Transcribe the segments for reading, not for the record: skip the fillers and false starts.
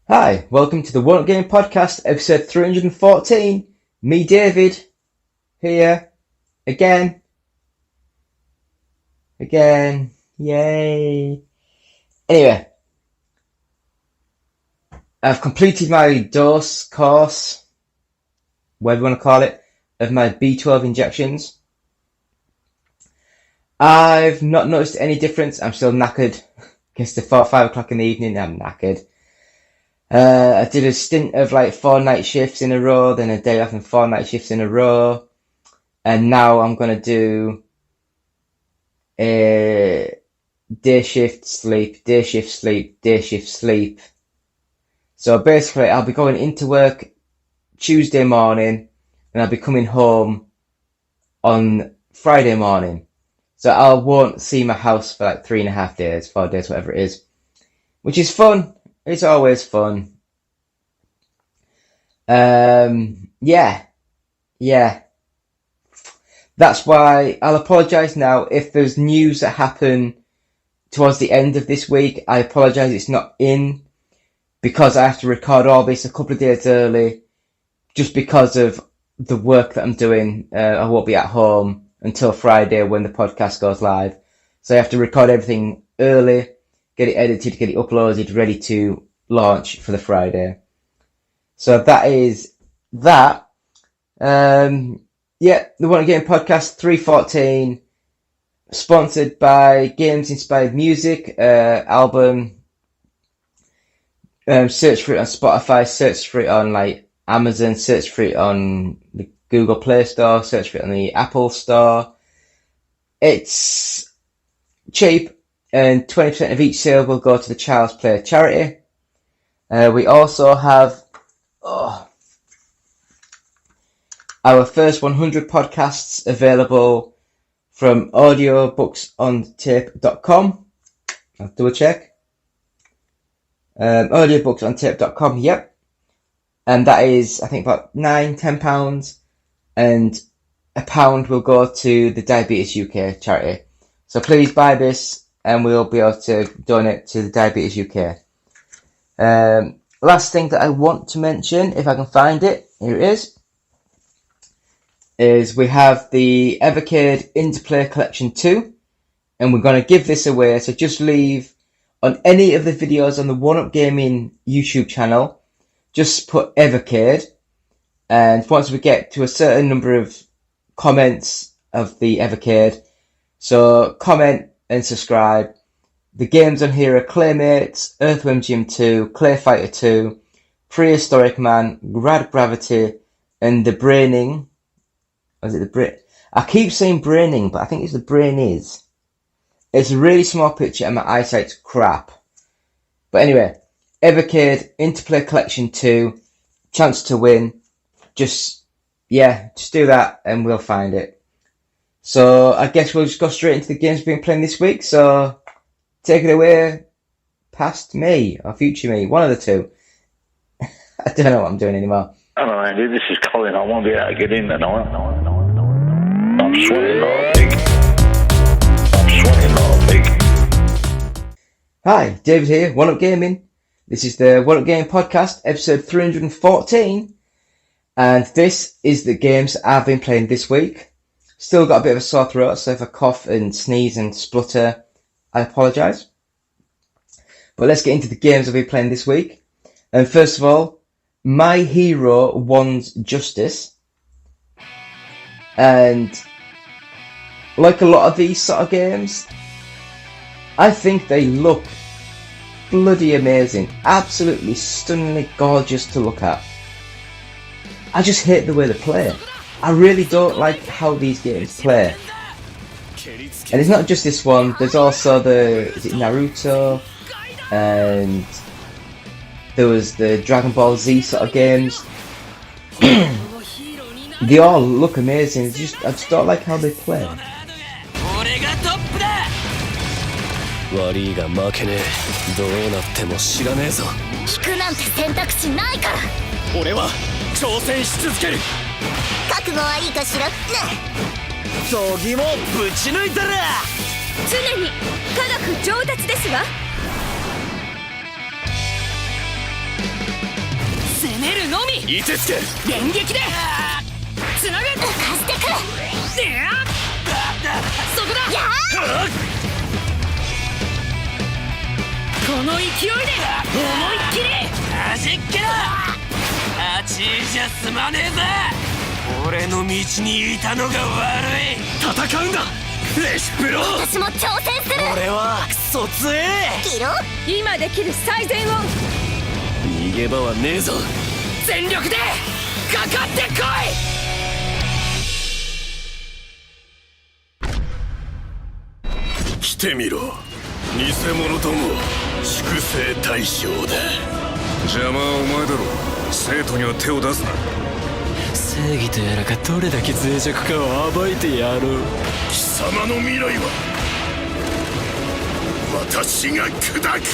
Hi, welcome to the One Up Game Podcast, episode 314. Me, David, here, again, yay. Anyway, I've completed my dose course, whatever you want to call it, of my B12 injections. I've not noticed any difference. I'm still knackered. Gets to 4-5 o'clock in the evening, I'm knackered. I did a stint of like 4 night shifts in a row, then a day off and 4 night shifts in a row. And now I'm going to do a day shift, sleep, day shift, sleep, day shift, sleep. So basically I'll be going into work Tuesday morning and I'll be coming home on Friday morning. So I won't see my house for like 3.5 days, 4 days, whatever it is, which is fun. It's always fun. Yeah. That's why I'll apologise now if there's news that happen towards the end of this week. I apologise it's not in because I have to record all this a couple of days early just because of the work that I'm doing. I won't be at home until Friday when the podcast goes live. So I have to record everything early, get it edited, get it uploaded, ready to launch for the Friday. So that is that. The One Up Game Podcast 314, sponsored by Games Inspired Music, album. Search for it on Spotify, search for it on like Amazon, search for it on the Google Play Store, search for it on the Apple Store. It's cheap, and 20% of each sale will go to the Child's Play charity. We also have our first 100 podcasts available from audiobooksontape.com. I'll double check. Audiobooksontape.com, yep. And that is, I think, about £9-10. And £1 will go to the Diabetes UK charity. So please buy this and we'll be able to donate to the Diabetes UK. Last thing that I want to mention, if I can find it, here it is we have the Evercade Interplay Collection 2, and we're going to give this away. So just leave on any of the videos on the One Up Gaming YouTube channel, just put Evercade, and once we get to a certain number of comments of the Evercade, so comment and subscribe. The games on here are Claymates, Earthworm Jim 2, Clay Fighter 2, Prehistoric Man, Grad Gravity, and The Braining. Or is it the I keep saying Braining, but I think it's The Brain Is. It's a really small picture and my eyesight's crap. But anyway, Evercade, Interplay Collection 2, chance to win. Just do that and we'll find it. So I guess we'll just go straight into the games we've been playing this week. So take it away, past me or future me, one of the two. I don't know what I'm doing anymore. Hello, Andy. This is Colin. I won't be able to get in tonight. I'm sweating like a pig. Hi, David here, One Up Gaming. This is the One Up Gaming Podcast, episode 314. And this is the games I've been playing this week. Still got a bit of a sore throat, so if I cough and sneeze and splutter, I apologise. But let's get into the games I've been playing this week. And first of all, My Hero Wants Justice. And like a lot of these sort of games, I think they look bloody amazing. Absolutely stunningly gorgeous to look at. I just hate the way they play. I really don't like how these games play. And it's not just this one, there's also is it Naruto, and there was the Dragon Ball Z sort of games. They all look amazing, I just don't like how they play. 悪いが負けねえ。どうなっても知らねえぞ。引くなんて選択肢ないから。俺は挑戦し続ける。覚悟はいいかしら。そぎもぶち抜いたら。常に科学上達ですわ。いてつけ連撃でつなぐ貸してくるそこだこの勢いで思いっきりはじっけろあちいじゃ済まねえぜ俺の道にいたのが悪い戦うんだレシプロ私も挑戦する俺はクソ強えキロ今できる最善を逃げ場はねえぞ全力でかかってこ来てみろ偽物ども粛清対象だ邪魔はお前だろ生徒には手を出すな正義とやらがどれだけ脆弱かを暴いてやろう貴様の未来は私が砕く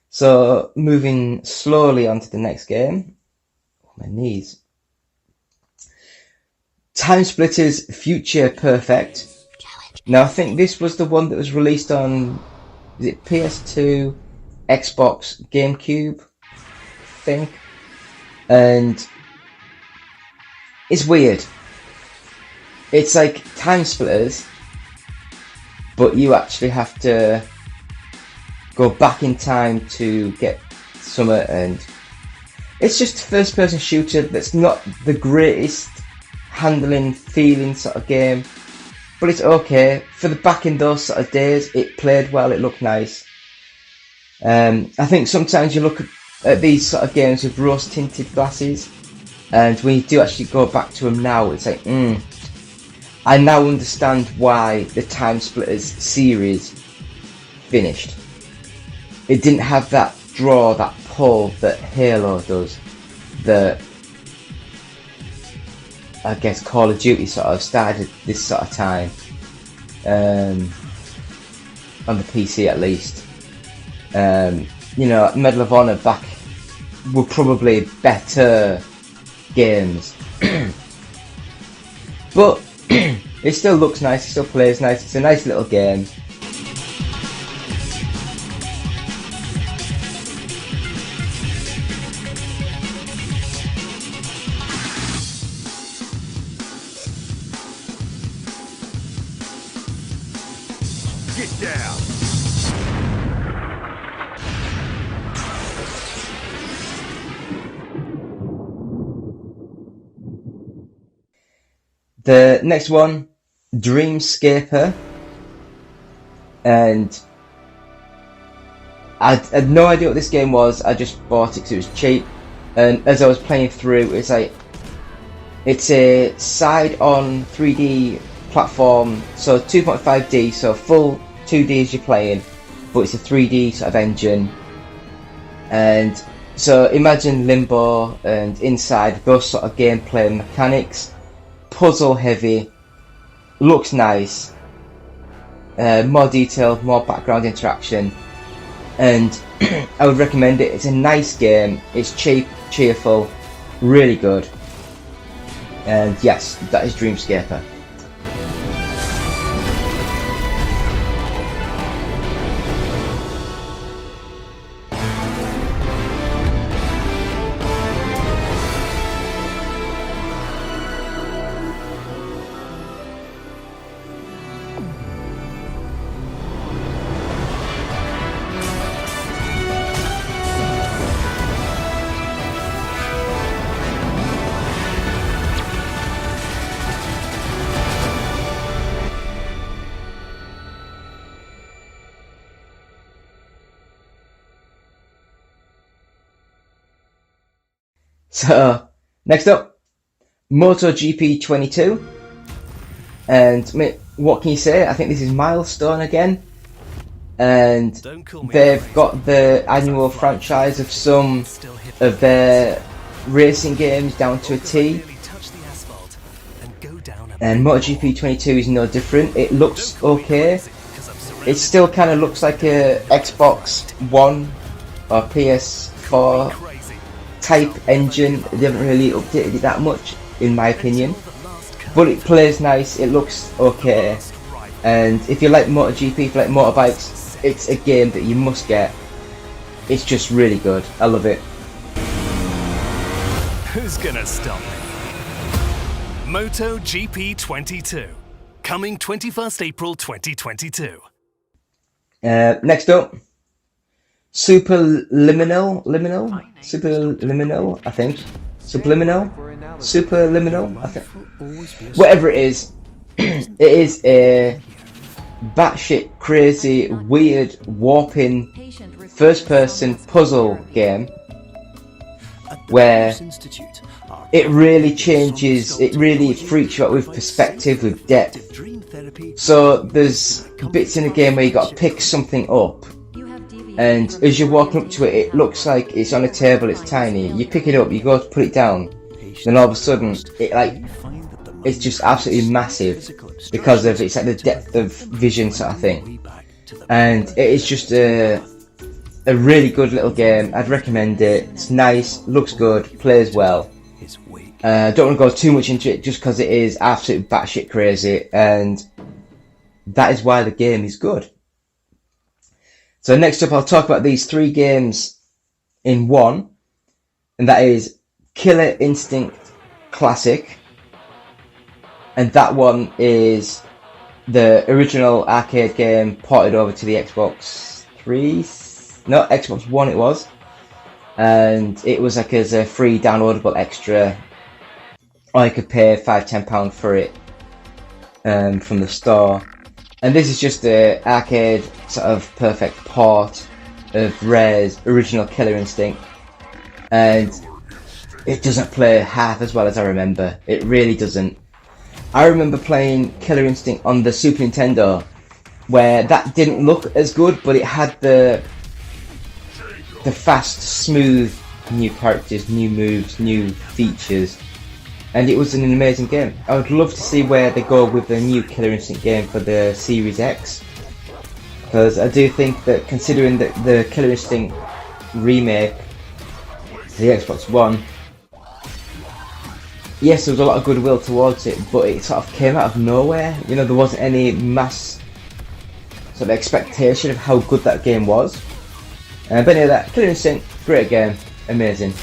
So, moving slowly on to the next game. Oh, my knees. Time Splitters Future Perfect. Now, I think this was the one that was released on, is it PS2, Xbox, GameCube, I think. And it's weird. It's like Time Splitters, but you actually have to go back in time to get summer, and it's just a first person shooter that's not the greatest handling feeling sort of game, but it's okay. For the back in those sort of days, it played well, it looked nice. I think sometimes you look at these sort of games with rose tinted glasses, and when you do actually go back to them now, it's like, I now understand why the Time Splitters series finished. It didn't have that draw, that pull that Halo does, that I guess Call of Duty sort of started this sort of time, on the PC at least. You know, Medal of Honor back were probably better games, but it still looks nice, it still plays nice, it's a nice little game. Get down! The next one, Dreamscaper, and I had no idea what this game was. I just bought it because it was cheap, and as I was playing through, it's like, it's a side-on 3D platform, so 2.5D, so full 2D as you're playing, but it's a 3D sort of engine. And so imagine Limbo and Inside, those sort of gameplay mechanics, puzzle heavy, looks nice, more detailed, more background interaction, and I would recommend it. It's a nice game, it's cheap, cheerful, really good, and yes, that is Dreamscaper. So, next up, Moto GP 22, and what can you say? I think this is Milestone again, and they've got the annual franchise of some of their racing games down to a T, and MotoGP 22 is no different. It looks okay, it still kind of looks like a Xbox One or PS4 type engine. They haven't really updated it that much in my opinion, but it plays nice, it looks okay, and if you like MotoGP, if you like motorbikes, it's a game that you must get. It's just really good. I love it. Who's gonna stop me? Moto GP 22, coming 21st April 2022. Next up, Superliminal, I think. Superliminal, I think. Whatever it is, it is a batshit crazy, weird, warping, first-person puzzle game where it really changes, it really freaks you out with perspective, with depth. So there's bits in the game where you got to pick something up, and as you're walking up to it, it looks like it's on a table, it's tiny. You pick it up, you go to put it down, then all of a sudden it's just absolutely massive because of it's like the depth of vision sort of thing. And it is just a really good little game. I'd recommend it. It's nice, looks good, plays well. Don't want to go too much into it just because it is absolutely batshit crazy, and that is why the game is good. So next up, I'll talk about these 3 games in one, and that is Killer Instinct Classic, and that one is the original arcade game ported over to the Xbox One it was, and it was like as a free downloadable extra, or you could pay £5–10 for it from the store. And this is just the arcade sort of perfect port of Rare's original Killer Instinct, and it doesn't play half as well as I remember. It really doesn't. I remember playing Killer Instinct on the Super Nintendo, where that didn't look as good, but it had the fast, smooth new characters, new moves, new features, and it was an amazing game. I would love to see where they go with the new Killer Instinct game for the Series X, because I do think that, considering that the Killer Instinct remake for the Xbox One, yes, there was a lot of goodwill towards it, but it sort of came out of nowhere. You know, there wasn't any mass sort of expectation of how good that game was. But anyway, that Killer Instinct, great game, amazing.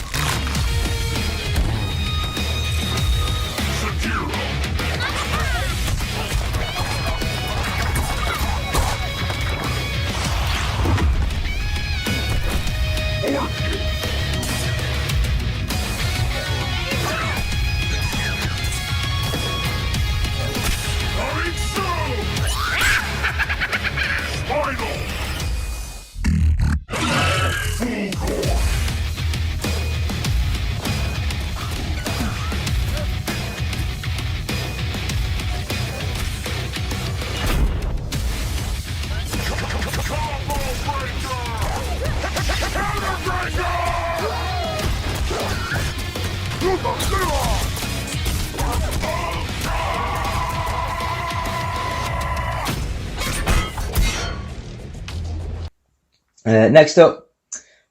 Next up,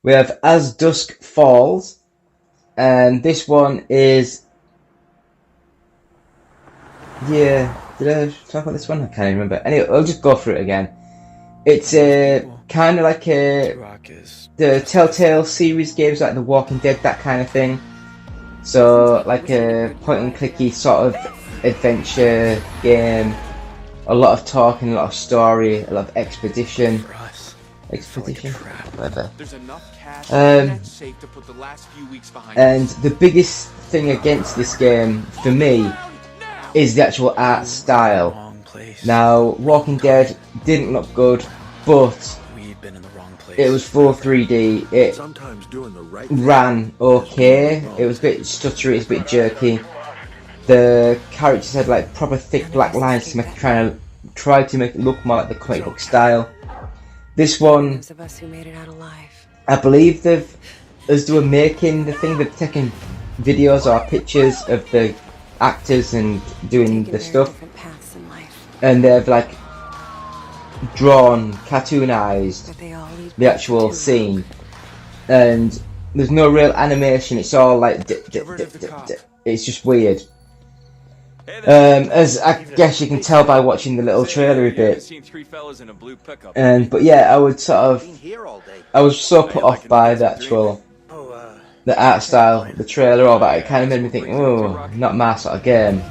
we have As Dusk Falls, and this one is, did I talk about this one? I can't even remember. Anyway, I'll just go through it again. It's kind of like the Telltale series games, like The Walking Dead, that kind of thing. So like a point and clicky sort of adventure game, a lot of talking, a lot of story, a lot of expedition, whatever. And the biggest thing against this game for me is the actual art style. Now, Walking Dead didn't look good, but it was full 3D. It ran okay. It was a bit stuttery, it was a bit jerky. The characters had like proper thick black lines to make try to make it look more like the comic book style. This one, I believe as they were making the thing, they've taken videos or pictures of the actors and doing the stuff, and they've like drawn, cartoonized the actual scene, and there's no real animation. It's all like it's just weird. As I guess you can tell by watching the little trailer a bit. But yeah, I was so put off by the art style, the trailer, all that. It kind of made me think, oh, not my sort of game.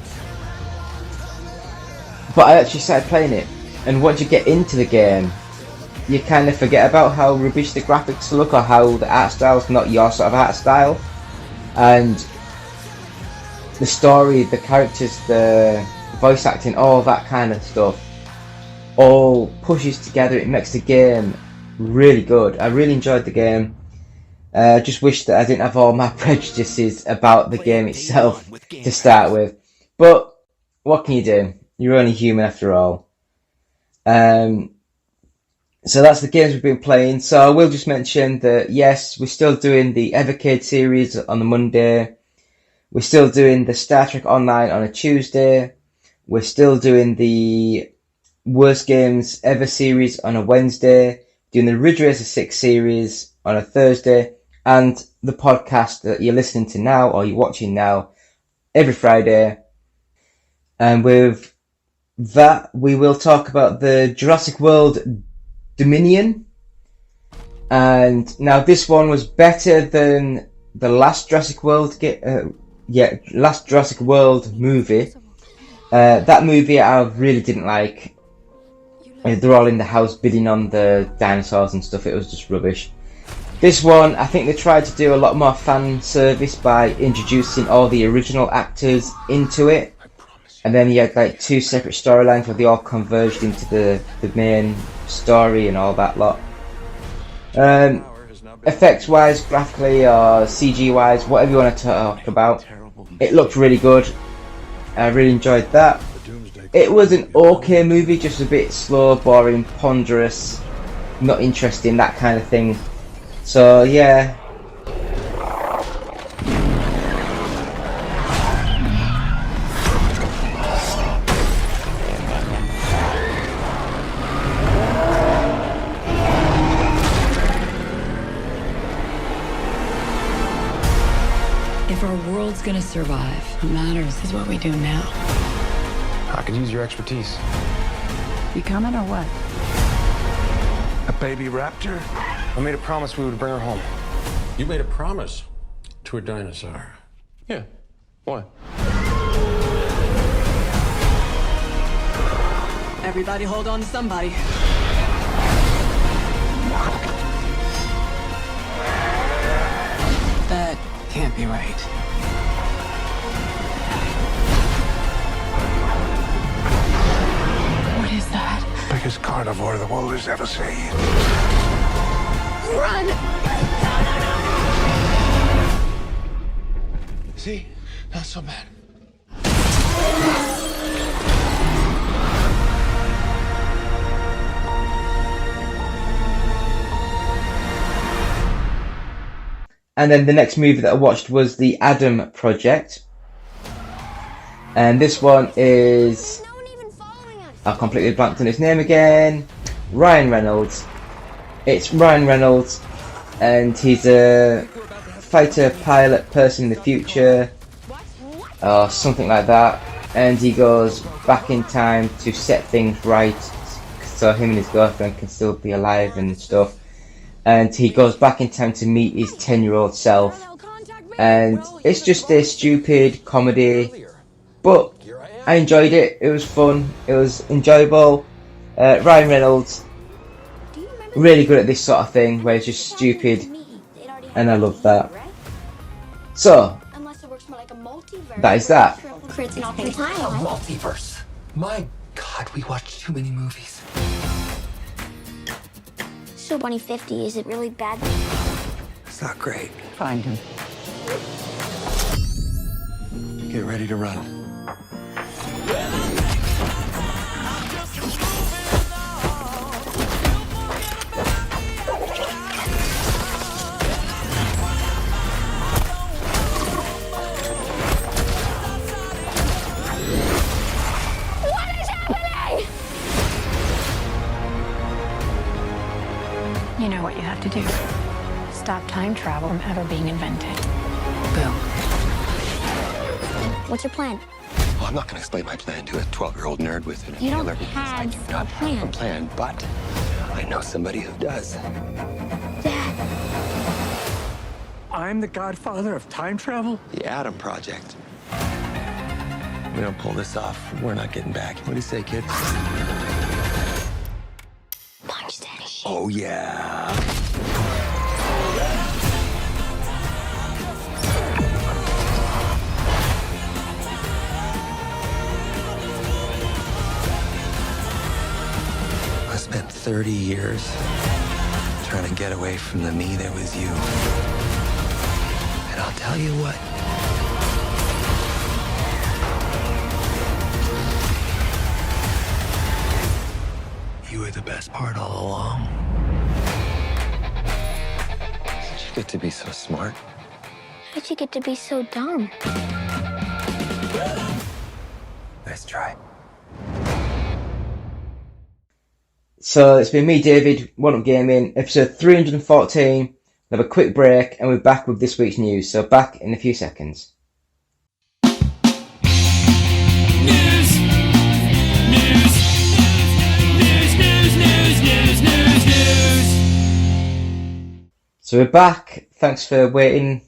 But I actually started playing it, and once you get into the game, you kind of forget about how rubbish the graphics look, or how the art style is not your sort of art style, and the story, the characters, the voice acting, all that kind of stuff, all pushes together. It makes the game really good. I really enjoyed the game. Just wish that I didn't have all my prejudices about the game itself to start with. But what can you do? You're only human after all. So that's the games we've been playing. So I will just mention that, yes, we're still doing the Evercade series on the Monday. We're still doing the Star Trek Online on a Tuesday. We're still doing the Worst Games Ever series on a Wednesday. Doing the Ridge Racer 6 series on a Thursday. And the podcast that you're listening to now, or you're watching now, every Friday. And with that, we will talk about the Jurassic World Dominion. And now this one was better than the last Jurassic World last Jurassic World movie. That movie I really didn't like. They're all in the house bidding on the dinosaurs and stuff. It was just rubbish. This one, I think they tried to do a lot more fan service by introducing all the original actors into it. And then you had like two separate storylines where they all converged into the main story and all that lot. Effects wise, graphically or CG wise, whatever you want to talk about, it looked really good. I really enjoyed that. It was an okay movie, just a bit slow, boring, ponderous, not interesting, that kind of thing. So yeah. If our world's gonna survive, what matters is what we do now. I could use your expertise. You coming or what? A baby raptor? I made a promise we would bring her home. You made a promise to a dinosaur? Yeah. What? Everybody hold on to somebody. That can't be right. What is that? Biggest carnivore the world has ever seen. Run! See? Not so bad. And then the next movie that I watched was The Adam Project. And this one is... I've completely blanked on his name again. Ryan Reynolds. It's Ryan Reynolds, and he's a fighter pilot person in the future, or something like that. And he goes back in time to set things right, so him and his girlfriend can still be alive and stuff. And he goes back in time to meet his 10-year-old self. And it's just a stupid comedy, but I enjoyed it. It was fun. It was enjoyable. Ryan Reynolds, really good at this sort of thing, where it's just stupid, and I love that. So, that is that. Multiverse. My God, we watch too many movies. So Bunny 50, is it really bad? It's not great. Find him. Get ready to run. You know what you have to do. Stop time travel from ever being invented. Boom. What's your plan? Well, I'm not going to explain my plan to a 12-year-old nerd with an You don't inhaler because I do have not a have a plan. plan, but I know somebody who does. Dad. I'm the godfather of time travel? The Adam Project. If we don't pull this off, we're not getting back. What do you say, kid? Punch Daddy. Oh, yeah. I spent 30 years trying to get away from the me that was you. And I'll tell you what. You were the best part all along. How'd you get to be so smart? How'd you get to be so dumb? Nice try. So it's been me, David, One Up Gaming, episode 314. We'll have a quick break and we're back with this week's news. So back in a few seconds. So we're back. Thanks for waiting.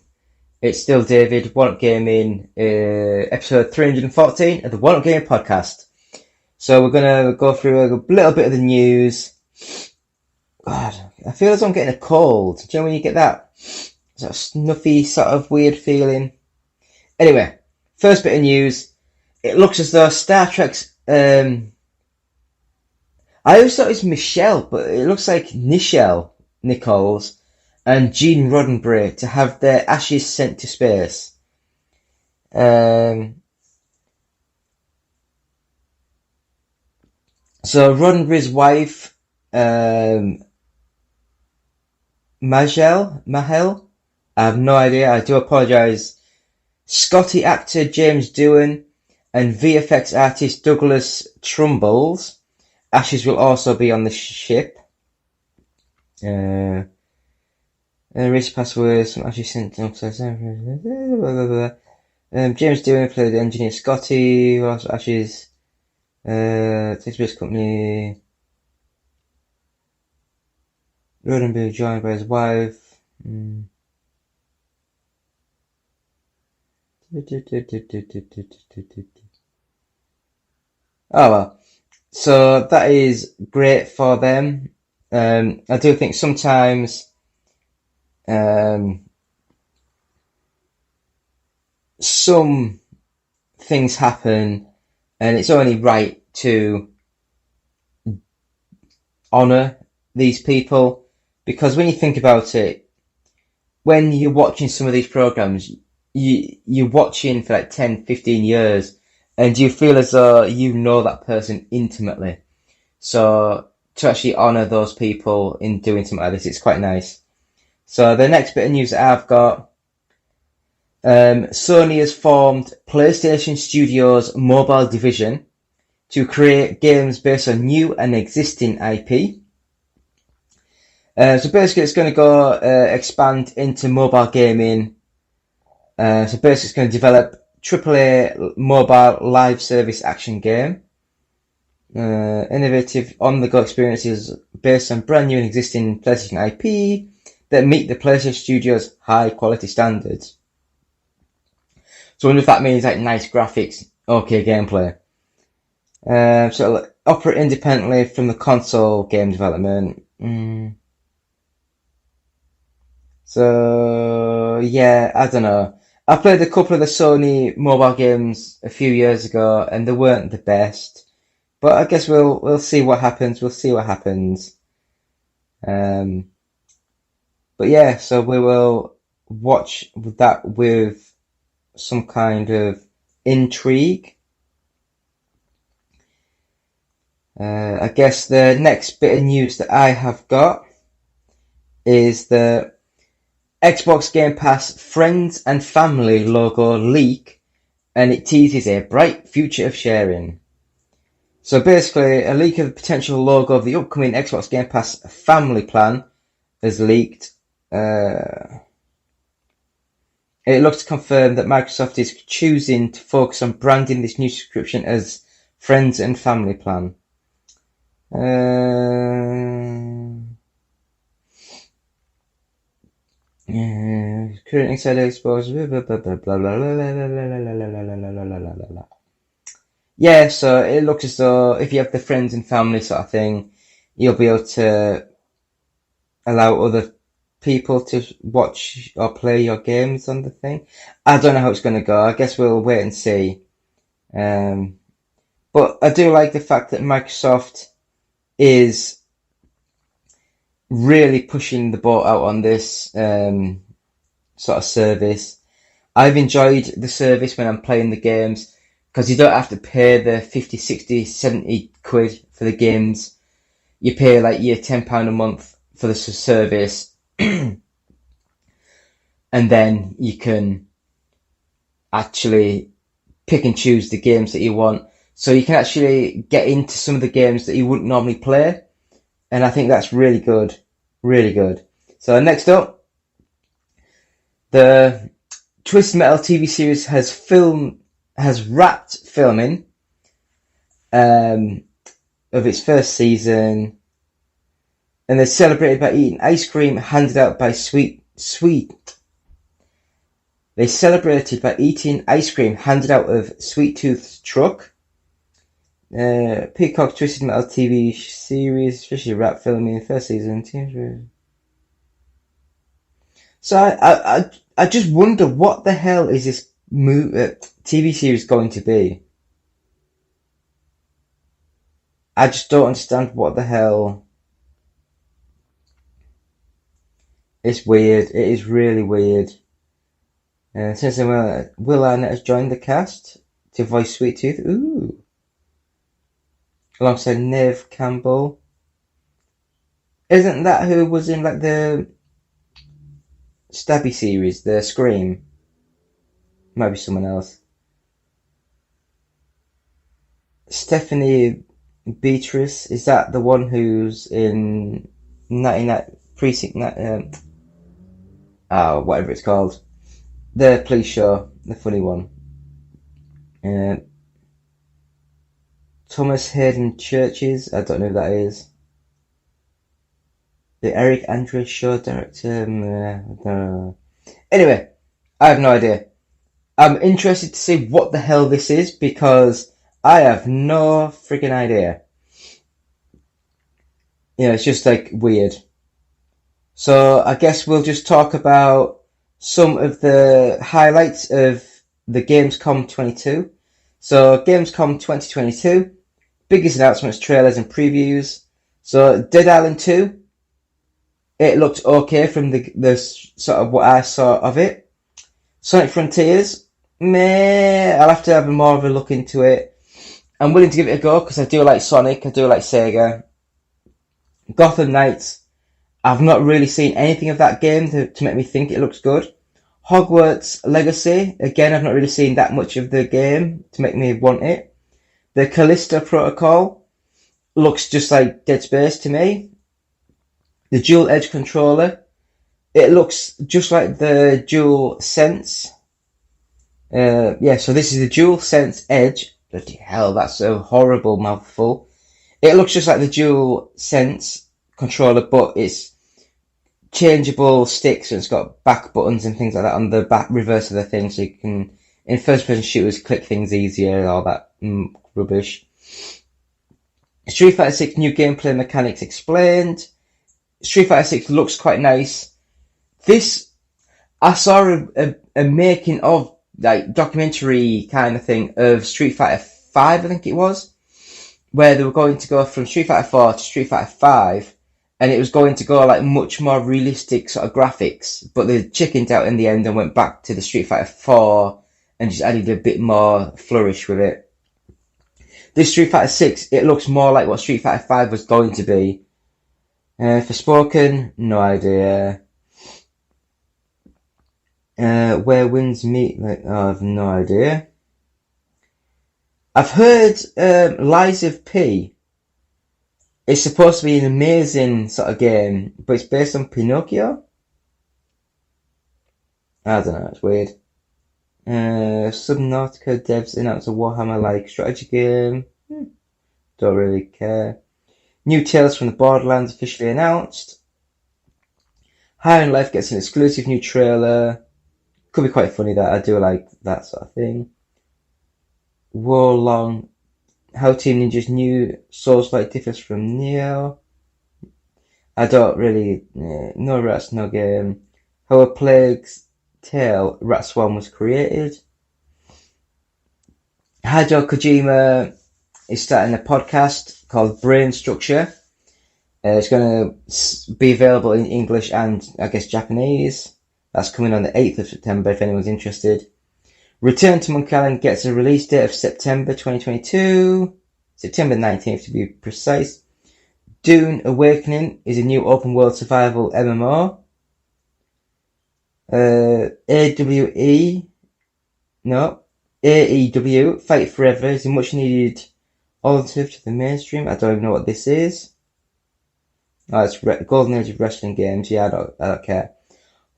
It's still David, One Up Gaming, episode 314 of the One Up Gaming podcast. So we're going to go through a little bit of the news. God, I feel as though I'm getting a cold. Do you know when you get that sort of snuffy, sort of weird feeling? Anyway, first bit of news. It looks as though Star Trek's... I always thought it was Michelle, but it looks like Nichols and Gene Roddenberry to have their ashes sent to space. So Roddenberry's wife, Mahel, I have no idea, I do apologise. Scotty actor James Doohan and VFX artist Douglas Trumbull's ashes will also be on the ship. Race password, some ashes sent to James Doohan played the engineer Scotty, who also ashes. Texas company. Roddenberry joined by his wife. Oh well. So that is great for them. I do think sometimes some things happen and it's only right to honour these people, because when you think about it, when you're watching some of these programmes, you're watching for like 10, 15 years and you feel as though you know that person intimately. So to actually honour those people in doing something like this, it's quite nice. So the next bit of news that I've got, Sony has formed PlayStation Studios mobile division to create games based on new and existing IP. So basically it's going to go expand into mobile gaming. So basically it's going to develop AAA mobile live service action game. Innovative on-the-go experiences based on brand new and existing PlayStation IP that meet the PlayStation Studios high quality standards. So I wonder if that means like nice graphics, okay gameplay. So it'll operate independently from the console game development. So yeah, I don't know. I played a couple of the Sony mobile games a few years ago and they weren't the best. But I guess we'll see what happens. We'll see what happens. But yeah, so we will watch that with some kind of intrigue. I guess the next bit of news that I have got is the Xbox Game Pass Friends and Family logo leak, and it teases a bright future of sharing. So basically, a leak of the potential logo of the upcoming Xbox Game Pass Family plan has leaked. It looks to confirm that Microsoft is choosing to focus on branding this new subscription as Friends and Family Plan. Current insider exposure, blah blah blah blah blah blah. Yeah, so it looks as though if you have the friends and family sort of thing, you'll be able to allow other people to watch or play your games on the thing. I don't know how it's going to go. I guess we'll wait and see. But I do like the fact that Microsoft is really pushing the boat out on this sort of service. I've enjoyed the service when I'm playing the games because you don't have to pay the 50, 60, 70 quid for the games. You pay like your £10 a month for the service and then you can actually pick and choose the games that you want. So you can actually get into some of the games that you wouldn't normally play. And I think that's really good. Really good. So next up, the Twisted Metal TV series has wrapped filming of its first season. And they celebrated by eating ice cream handed out by They celebrated by eating ice cream handed out of Sweet Tooth's truck. Peacock Twisted Metal TV series officially wrapped filming the first season. So I just wonder what the hell is this TV series going to be. I just don't understand what the hell. It's weird. It is really weird. Since Will Arnett has joined the cast to voice Sweet Tooth. Ooh. Alongside Neve Campbell. Isn't that who was in like the Stabby series, the Scream? Might be someone else. Stephanie Beatrice, is that the one who's in 99 Precinct? Whatever it's called. The police show, the funny one. Thomas Hayden Churches, I don't know who that is. The Eric Andre Show director, Anyway, I have no idea. I'm interested to see what the hell this is because I have no freaking idea. It's just like weird. So I guess we'll just talk about some of the highlights of the Gamescom 22. So Gamescom 2022, biggest announcements, trailers and previews. So Dead Island 2, it looked okay from the sort of what I saw of it. Sonic Frontiers, meh, I'll have to have more of a look into it. I'm willing to give it a go because I do like Sonic, I do like Sega. Gotham Knights, I've not really seen anything of that game to make me think it looks good. Hogwarts Legacy, again, I've not really seen that much of the game to make me want it. The Callisto Protocol looks just like Dead Space to me. The Dual Edge controller, it looks just like the Dual Sense. So this is the Dual Sense Edge. Bloody hell, that's a horrible mouthful. It looks just like the Dual Sense controller, but it's changeable sticks and it's got back buttons and things like that on the back reverse of the thing, so you can, in first person shooters, click things easier, all that rubbish. Street Fighter 6 new gameplay mechanics explained. Street Fighter 6 looks quite nice. This, I saw a making of, like, documentary kind of thing of Street Fighter 5, I think it was, where they were going to go from Street Fighter 4 to Street Fighter 5, and it was going to go like much more realistic sort of graphics, but they chickened out in the end and went back to the Street Fighter 4 and just added a bit more flourish with it. This Street Fighter 6, it looks more like what Street Fighter 5 was going to be. Forspoken, no idea. Where Winds Meet, I have no idea. I've heard Lies of P. It's supposed to be an amazing sort of game, but it's based on Pinocchio. I don't know, it's weird. Subnautica devs announced a Warhammer-like strategy game. Don't really care. New Tales from the Borderlands officially announced. Higher in Life gets an exclusive new trailer. Could be quite funny, that I do like that sort of thing. Warlong. How Team Ninja's new Souls-like differs from Neo. I don't really... no rats, no game. How A Plague's Tale, Rat Swarm was created. Hideo Kojima is starting a podcast called Brain Structure. It's going to be available in English and, I guess, Japanese. That's coming on the 8th of September if anyone's interested. Return to Monkey Island gets a release date of September 2022. September 19th to be precise. Dune Awakening is a new open world survival MMO. AEW Fight Forever is a much needed alternative to the mainstream. I don't even know what this is. Oh, it's Golden Age of Wrestling Games. Yeah, I don't care.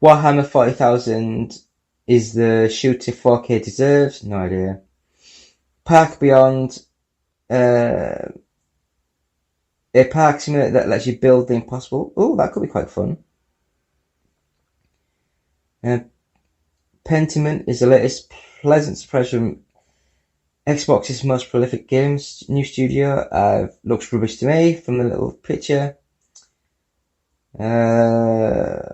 Warhammer 40,000 is the shooter 4K deserves. No idea. Park Beyond. A park simulator that lets you build the impossible. Oh, that could be quite fun. Pentiment is the latest pleasant surprise from Xbox's most prolific games new studio. Looks rubbish to me from the little picture. I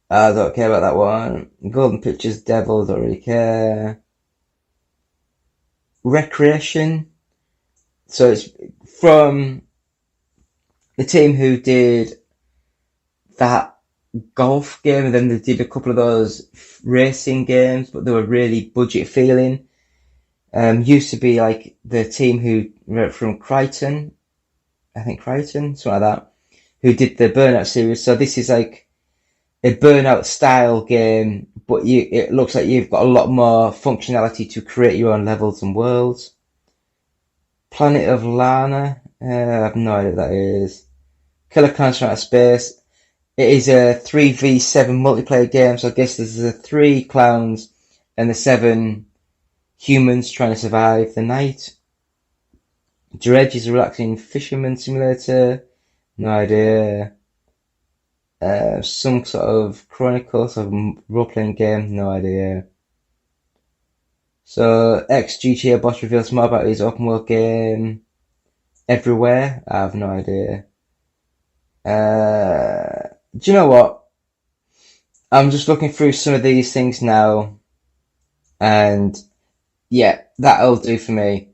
don't care about that one. Golden Pictures Devil, don't really care. Recreation. So it's from the team who did that golf game, and then they did a couple of those racing games, but they were really budget feeling. Used to be like the team who from Crichton, something like that, who did the Burnout series. So this is like a Burnout style game, but it looks like you've got a lot more functionality to create your own levels and worlds. Planet of Lana, I have no idea what that is. Killer Clowns from Outer Space. It is a 3v7 multiplayer game, so I guess there's the 3 clowns and the 7 humans trying to survive the night. Dredge is a relaxing fisherman simulator. No idea. Some sort of Chronicle, sort of role-playing game. No idea. So, ex-GTA boss reveals more about his open-world game. Everywhere. I have no idea. Do you know what? I'm just looking through some of these things now. And, yeah, that'll do for me.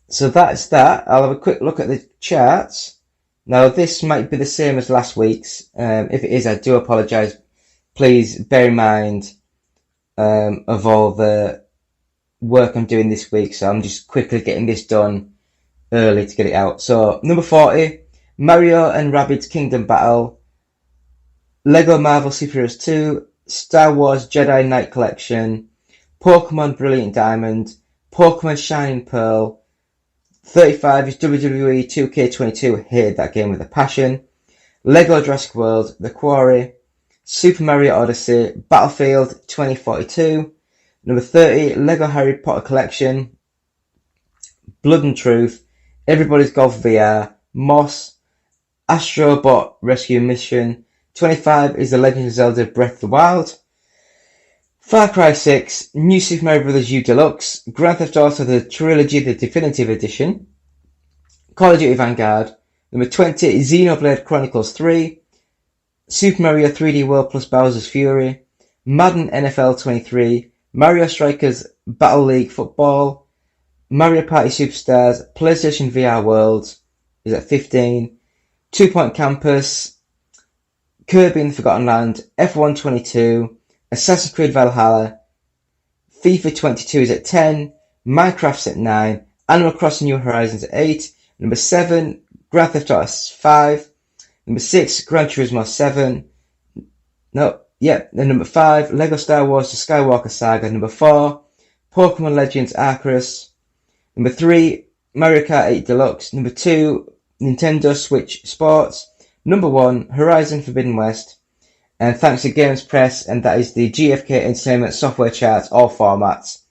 So that's that. I'll have a quick look at the charts. Now, this might be the same as last week's. If it is, I do apologise. Please bear in mind of all the work I'm doing this week. So I'm just quickly getting this done early to get it out. So, number 40, Mario and Rabbids Kingdom Battle, Lego Marvel Super Heroes 2, Star Wars Jedi Knight Collection, Pokemon Brilliant Diamond, Pokemon Shining Pearl. 35 is WWE 2K22, hated that game with a passion. Lego Jurassic World, The Quarry, Super Mario Odyssey, Battlefield 2042. Number 30, Lego Harry Potter Collection, Blood and Truth, Everybody's Golf VR, Moss, Astrobot Rescue Mission. 25 is The Legend of Zelda Breath of the Wild. Far Cry 6, New Super Mario Bros. U Deluxe, Grand Theft Auto The Trilogy The Definitive Edition, Call of Duty Vanguard. Number 20, Xenoblade Chronicles 3, Super Mario 3D World plus Bowser's Fury, Madden NFL 23, Mario Strikers Battle League Football, Mario Party Superstars, PlayStation VR World is at 15, 2 Point Campus, Kirby and the Forgotten Land, F1 22, Assassin's Creed Valhalla, FIFA 22 is at 10, Minecraft's at 9, Animal Crossing New Horizons at 8, number 7, Grand Theft Auto 5, number 6, Gran Turismo 7, number 5, Lego Star Wars The Skywalker Saga, number 4, Pokemon Legends Arceus, number 3, Mario Kart 8 Deluxe, number 2, Nintendo Switch Sports, number 1, Horizon Forbidden West, And thanks to Games Press, and that is the GFK Entertainment Software Charts, all formats.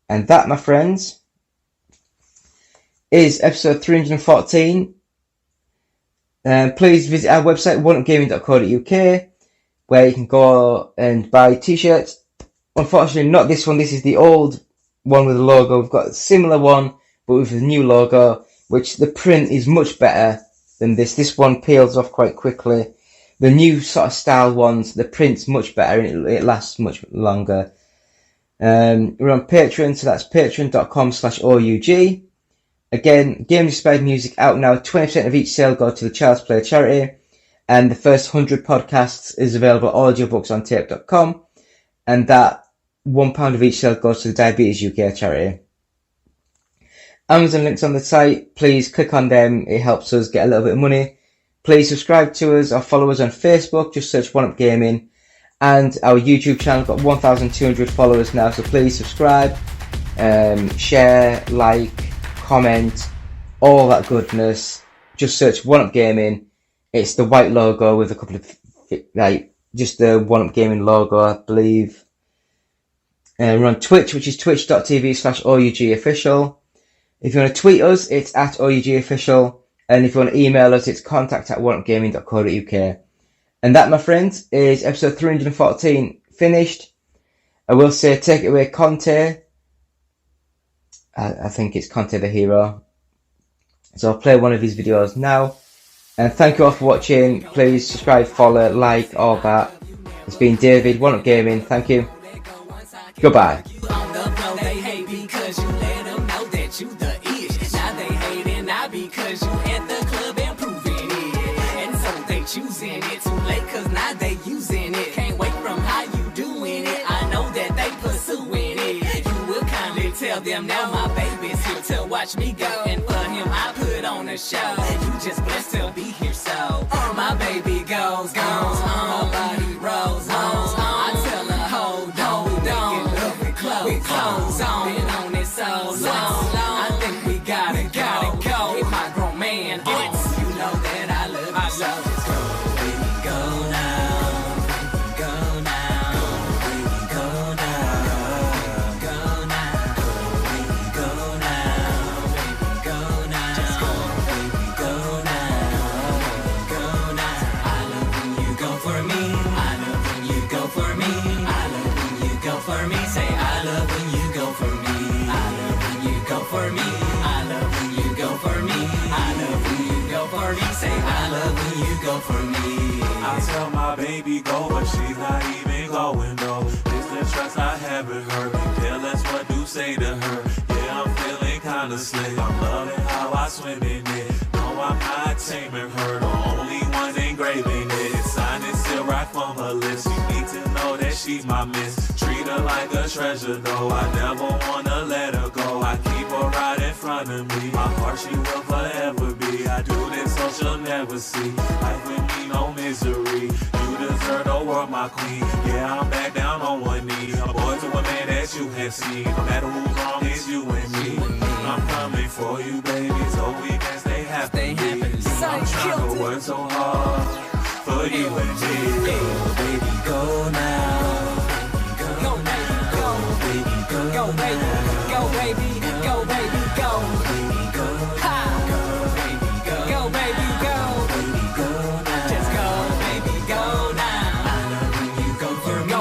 And that, my friends, is episode 314. Please visit our website, oneupgaming.co.uk, where you can go and buy t-shirts. Unfortunately, not this one. This is the old one with the logo. We've got a similar one, but with a new logo, which the print is much better than this. This one peels off quite quickly. The new sort of style ones, the print's much better and it lasts much longer. We're on Patreon, so that's patreon.com/OUG. Again, Game Inspired Music out now. 20% of each sale go to the Child's Play charity. And the first 100 podcasts is available at audiobooksontape.com. And that £1 of each sale goes to the Diabetes UK charity. Amazon links on the site. Please click on them. It helps us get a little bit of money. Please subscribe to us or follow us on Facebook. Just search One Up Gaming. And our YouTube channel got 1,200 followers now. So please subscribe, share, like, comment, all that goodness. Just search One Up Gaming. It's the white logo with a couple of, like, just the One Up Gaming logo, I believe. We're on Twitch, which is twitch.tv/OUGofficial. If you want to tweet us, it's at OUGofficial. And if you want to email us, it's contact@oneupgaming.co.uk. And that, my friends, is episode 314 finished. I will say, take it away, Conte. I think it's Conte the hero. So I'll play one of his videos now. And thank you all for watching. Please subscribe, follow, like, all that. It's been David, One Up Gaming. Thank you. Goodbye. Because you at the club and proving it. And so they choosing it too late, cause now they using it. Can't wait from how you doing it. I know that they pursuing it. You will kindly tell them now my baby's here to watch me go. And for him I put on a show. You just blessed to be here, so my baby goes on. Her body rolls on. I tell her hold on, don't look with clothes on. Been on it so long. I think we gotta go. My grown man, you know that I love you so. Let's go, baby, go now. Go now. Baby, go now. Go now. Baby, go now. Baby, go now. Just go, baby, go now. Go now. I love when you go for me. I love when you go for me. I love when you go for me. Say I love when you go for me. I love when you go for me. I love when you go for me. I love when you go for me. Say I love when you go for me. I tell my baby go, but she's not even going though. It's the trust I have in her. Careless what do say to her. Yeah, I'm feeling kinda slick. I'm loving how I swim in it. No, I'm not taming her. The only one's engraving it. Sign it still right from her lips. You need to know that she's my miss. Treat her like a treasure though. I never wanna let her go. I keep her right in front of me. My heart she will forever be. I do this so she'll never see. Life with me no misery. You deserve the world, my queen. Yeah, I'm back down on one knee. A boy to a man that you have seen. No matter who's wrong, it's you and me. I'm coming for you, baby, so we can stay happy. I'm trying to work so hard for you and me. Go, baby, go now. Go now. Go, baby, go. Go, baby. Go, baby. Go, baby. Go. Baby, go. Ha. Go, baby, go. Go, baby, go. Baby, go now. Just go, baby, go now. I love when you go for me.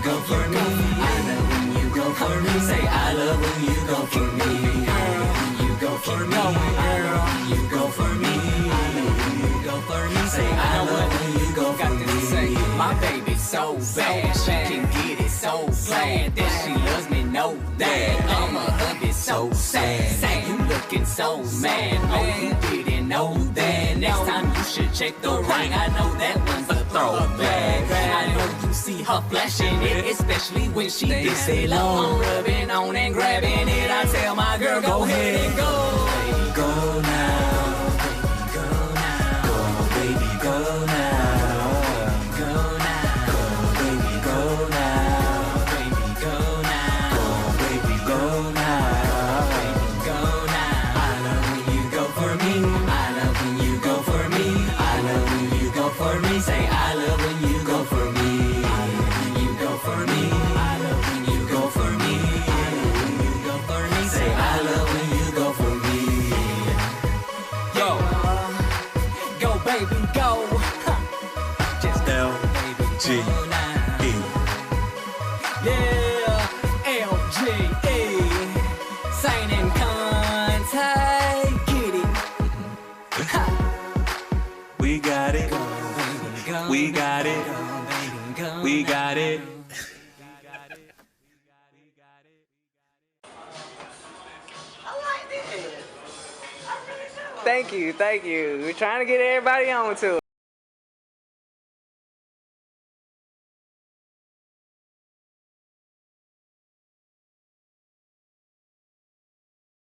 Go for me. I love when you go for me. I love when you go for me. Say I love when you go for me. When you go for me. I love when you go for me. I love when you go for me. Say I love when you go for me. My baby's so bad, she can get it so glad that she loves me, know that I'm a hubby so sad. Say you looking so mad, oh you didn't know that. Next time you should check the ring, I know that one's a throwback. I know you see her flashing it, especially when she gets it low. I'm rubbing on and grabbing it, I tell my girl go ahead and go. Baby go now, baby go now. Say I love when Yeah, LGE, Saint and Conte, get it. We got it. We got it. We got it. Thank you. We're trying to get everybody on to it.